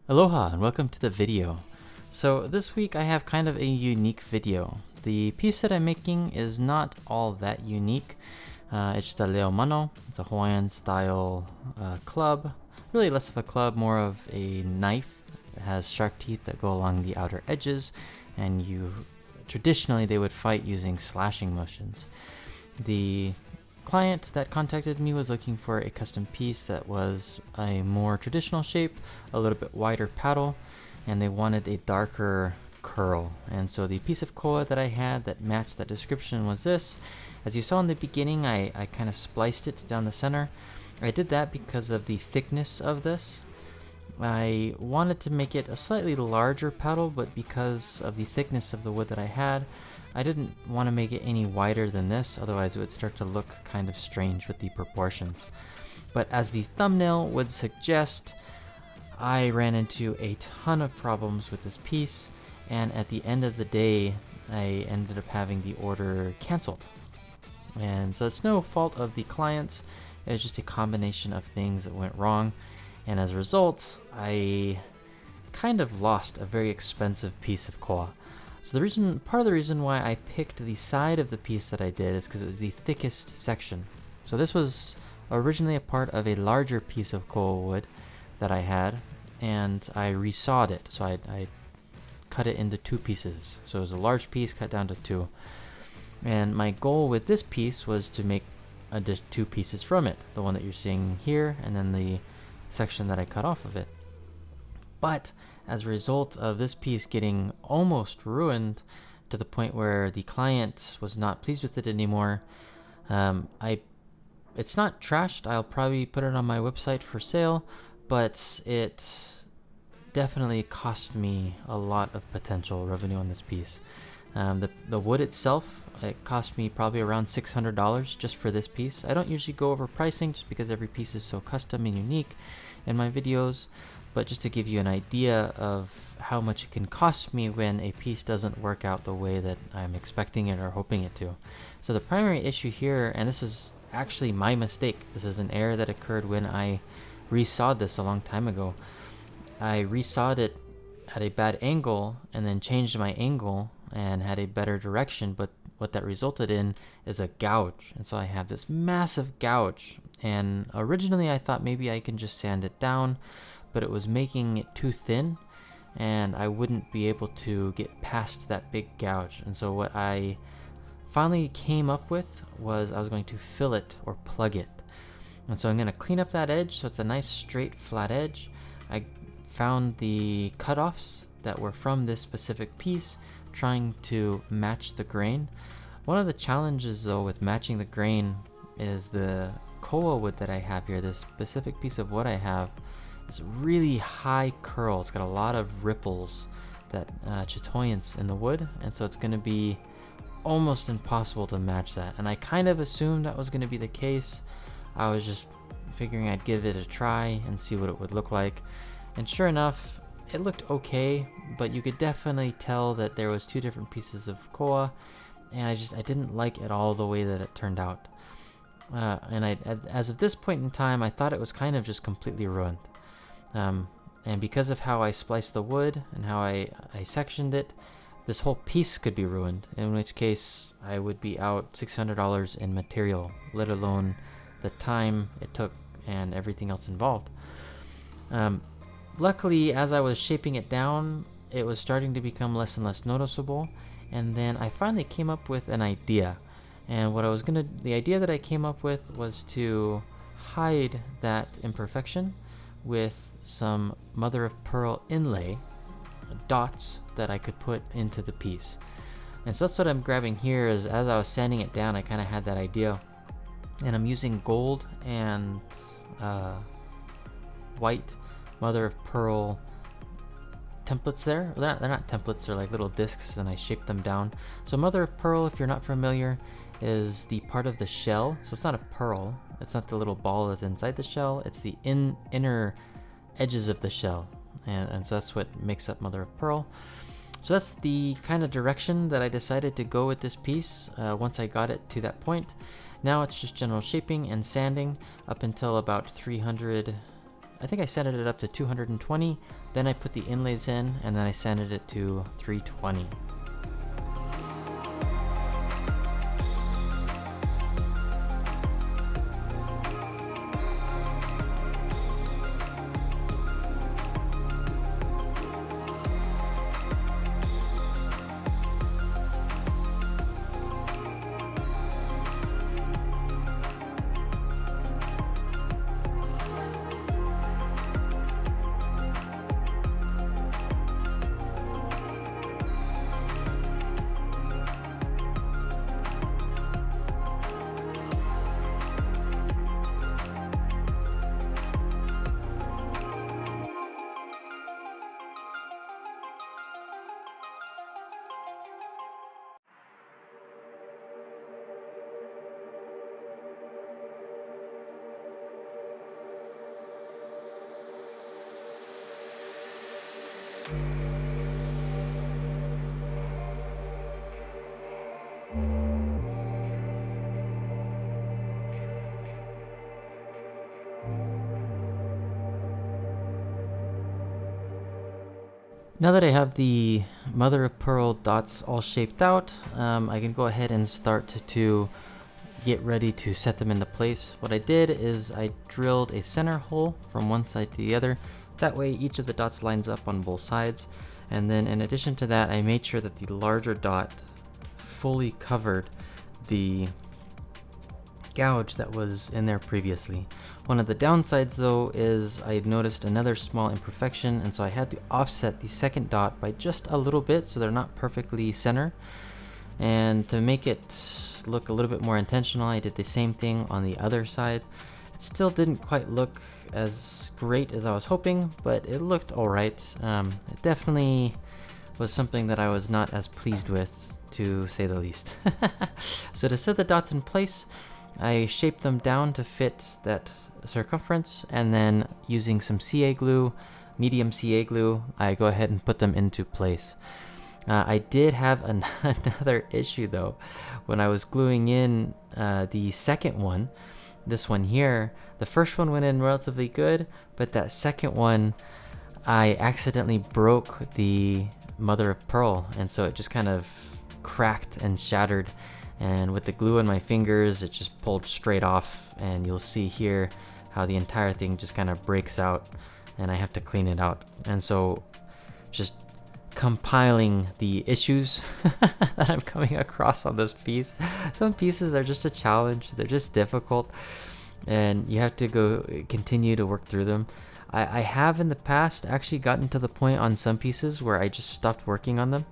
Aloha and welcome to the video. So this week I have kind of a unique video. The piece that I'm making is not all that unique. It's just a Lei-o-mano. It's a Hawaiian style club. Really less of a club, more of a knife. It has shark teeth that go along the outer edges, and traditionally they would fight using slashing motions. The client that contacted me was looking for a custom piece that was a more traditional shape, a little bit wider paddle, and they wanted a darker curl. And so the piece of koa that I had that matched that description was this. As you saw in the beginning, I kind of spliced it down the center. I did that because of the thickness of this. I wanted to make it a slightly larger paddle, but because of the thickness of the wood that I had, I didn't want to make it any wider than this, otherwise it would start to look kind of strange with the proportions. But as the thumbnail would suggest, I ran into a ton of problems with this piece, and at the end of the day, I ended up having the order canceled. And so it's no fault of the clients, it's just a combination of things that went wrong, and as a result, I kind of lost a very expensive piece of koa. So part of the reason why I picked the side of the piece that I did is because it was the thickest section. So this was originally a part of a larger piece of koa wood that I had, and I resawed it. So I cut it into two pieces. So it was a large piece cut down to two. And my goal with this piece was to make two pieces from it. The one that you're seeing here, and then the section that I cut off of it. But as a result of this piece getting almost ruined to the point where the client was not pleased with it anymore, it's not trashed. I'll probably put it on my website for sale, but it definitely cost me a lot of potential revenue on this piece. The wood itself, it cost me probably around $600 just for this piece. I don't usually go over pricing just because every piece is so custom and unique in my videos, but just to give you an idea of how much it can cost me when a piece doesn't work out the way that I'm expecting it or hoping it to. So the primary issue here, and this is actually my mistake, this is an error that occurred when I resawed this a long time ago. I resawed it at a bad angle and then changed my angle and had a better direction, but what that resulted in is a gouge. And so I have this massive gouge, and originally I thought maybe I can just sand it down, but it was making it too thin and I wouldn't be able to get past that big gouge. And so what I finally came up with was I was going to fill it or plug it. And so I'm going to clean up that edge so it's a nice straight flat edge. I found the cutoffs that were from this specific piece, trying to match the grain. One of the challenges though with matching the grain is the koa wood that I have here. This specific piece of wood I have is really high curl. It's got a lot of ripples, that chatoyance in the wood, and so it's going to be almost impossible to match that. And I kind of assumed that was going to be the case. I was just figuring I'd give it a try and see what it would look like, and sure enough, it looked okay, but you could definitely tell that there was two different pieces of koa, and I didn't like it all the way that it turned out. As of this point in time, I thought it was kind of just completely ruined. And because of how I spliced the wood and how I sectioned it, this whole piece could be ruined, in which case I would be out $600 in material, let alone the time it took and everything else involved. Luckily, as I was shaping it down, it was starting to become less and less noticeable, and then I finally came up with an idea. And the idea that I came up with was to hide that imperfection with some mother of pearl inlay dots that I could put into the piece. And so that's what I'm grabbing here. Is as I was sanding it down, I kind of had that idea, and I'm using gold and white mother of pearl templates there. They're not templates, they're like little discs, and I shaped them down. So mother of pearl, if you're not familiar, is the part of the shell. So it's not a pearl, it's not the little ball that's inside the shell, it's the inner edges of the shell, and so that's what makes up mother of pearl. So that's the kind of direction that I decided to go with this piece once I got it to that point. Now it's just general shaping and sanding up until about 300 I think I set it up to 220, then I put the inlays in, and then I sanded it to 320. Now that I have the mother of pearl dots all shaped out, I can go ahead and start to get ready to set them into place. What I did is I drilled a center hole from one side to the other. That way each of the dots lines up on both sides. And then in addition to that, I made sure that the larger dot fully covered the gouge that was in there previously. One of the downsides though is I noticed another small imperfection, and so I had to offset the second dot by just a little bit so they're not perfectly center. And to make it look a little bit more intentional, I did the same thing on the other side. It still didn't quite look as great as I was hoping, but it looked alright. It definitely was something that I was not as pleased with, to say the least. So to set the dots in place, I shaped them down to fit that circumference, and then using some CA glue, medium CA glue, I go ahead and put them into place. I did have another issue though. When I was gluing in the second one, this one here, the first one went in relatively good, but that second one, I accidentally broke the mother of pearl, and so it just kind of cracked and shattered. And with the glue on my fingers, it just pulled straight off, and you'll see here how the entire thing just kind of breaks out, and I have to clean it out. And so just compiling the issues that I'm coming across on this piece. Some pieces are just a challenge, they're just difficult, and you have to continue to work through them. I have in the past actually gotten to the point on some pieces where I just stopped working on them.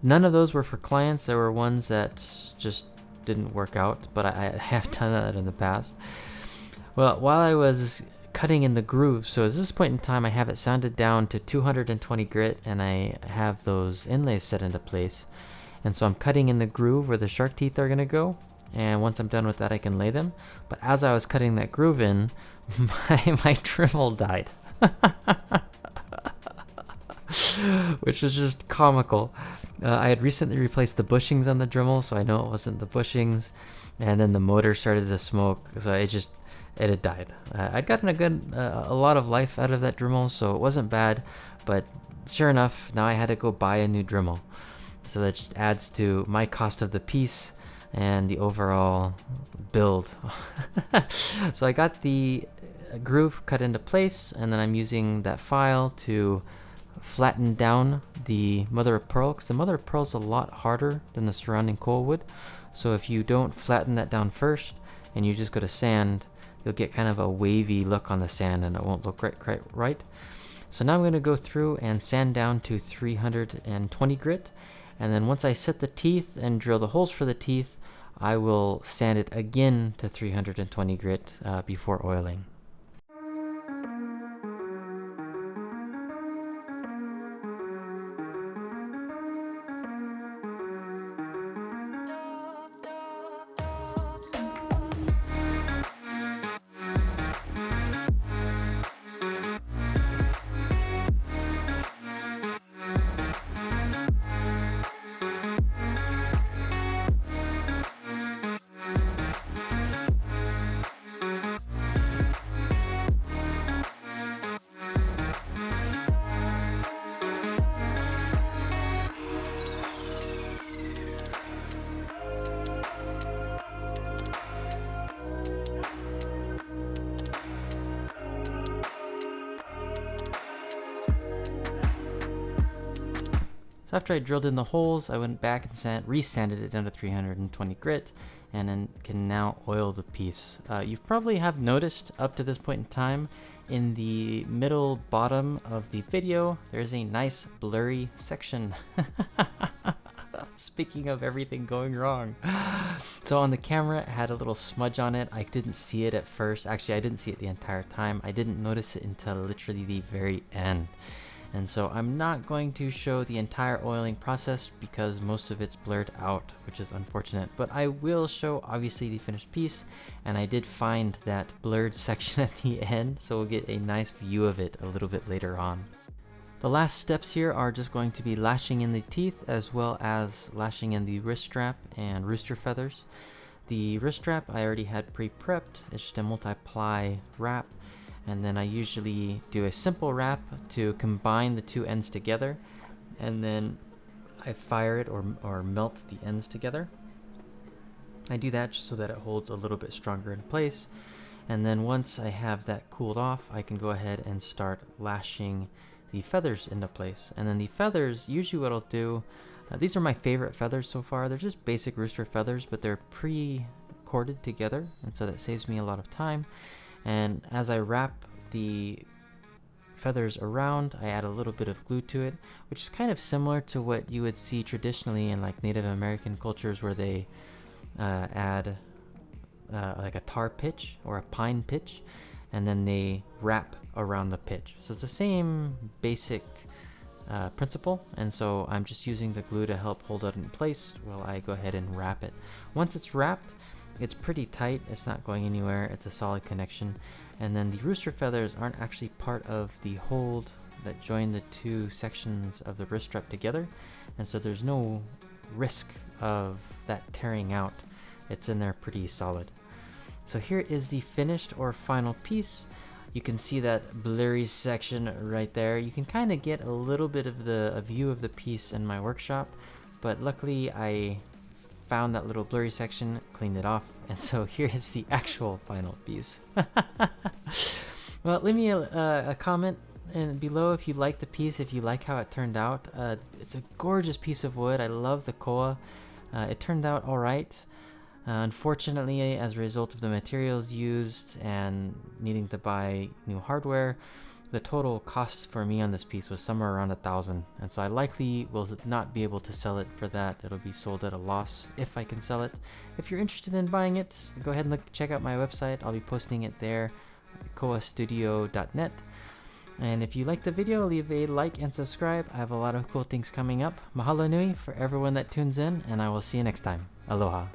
None of those were for clients. There were ones that just didn't work out, but I have done that in the past. Well, while I was cutting in the groove, so at this point in time I have it sanded down to 220 grit, and I have those inlays set into place. And so I'm cutting in the groove where the shark teeth are going to go, and once I'm done with that I can lay them. But as I was cutting that groove in, my Dremel died. Which was just comical. I had recently replaced the bushings on the Dremel, so I know it wasn't the bushings, and then the motor started to smoke, so it had died. I'd gotten a lot of life out of that Dremel, so it wasn't bad, but sure enough, now I had to go buy a new Dremel. So that just adds to my cost of the piece and the overall build. So I got the groove cut into place, and then I'm using that file to flatten down the mother of pearl, because the mother of pearl is a lot harder than the surrounding coal wood. So if you don't flatten that down first and you just go to sand, you'll get kind of a wavy look on the sand, and it won't look right. So now I'm going to go through and sand down to 320 grit, and then once I set the teeth and drill the holes for the teeth, I will sand it again to 320 grit before oiling. So after I drilled in the holes, I went back and re-sanded it down to 320 grit, and then can now oil the piece. You probably have noticed up to this point in time, in the middle bottom of the video, there's a nice blurry section. Speaking of everything going wrong. So on the camera, it had a little smudge on it. I didn't see it at first. Actually, I didn't see it the entire time. I didn't notice it until literally the very end. And so I'm not going to show the entire oiling process because most of it's blurred out, which is unfortunate. But I will show obviously the finished piece, and I did find that blurred section at the end, so we'll get a nice view of it a little bit later on. The last steps here are just going to be lashing in the teeth as well as lashing in the wrist strap and rooster feathers. The wrist strap I already had pre-prepped. It's just a multi-ply wrap, and then I usually do a simple wrap to combine the two ends together, and then I fire it or melt the ends together. I do that just so that it holds a little bit stronger in place, and then once I have that cooled off, I can go ahead and start lashing the feathers into place. And then the feathers, usually what I'll do, these are my favorite feathers so far. They're just basic rooster feathers, but they're pre-corded together, and so that saves me a lot of time. And as I wrap the feathers around, I add a little bit of glue to it, which is kind of similar to what you would see traditionally in like Native American cultures, where they add like a tar pitch or a pine pitch, and then they wrap around the pitch. So it's the same basic principle, and so I'm just using the glue to help hold it in place while I go ahead and wrap it. Once it's wrapped, it's pretty tight, it's not going anywhere, it's a solid connection. And then the rooster feathers aren't actually part of the hold that join the two sections of the wrist strap together, and so there's no risk of that tearing out. It's in there pretty solid. So here is the finished or final piece. You can see that blurry section right there. You can kind of get a little bit of a view of the piece in my workshop, but luckily I found that little blurry section, cleaned it off, and so here is the actual final piece. Well, leave me a comment below if you like the piece, if you like how it turned out. It's a gorgeous piece of wood. I love the koa. It turned out all right. Unfortunately, as a result of the materials used and needing to buy new hardware, the total cost for me on this piece was somewhere around $1,000, and so I likely will not be able to sell it for that. It'll be sold at a loss if I can sell it. If you're interested in buying it, go ahead and check out my website. I'll be posting it there, koastudio.net. And if you liked the video, leave a like and subscribe. I have a lot of cool things coming up. Mahalo nui for everyone that tunes in, and I will see you next time. Aloha.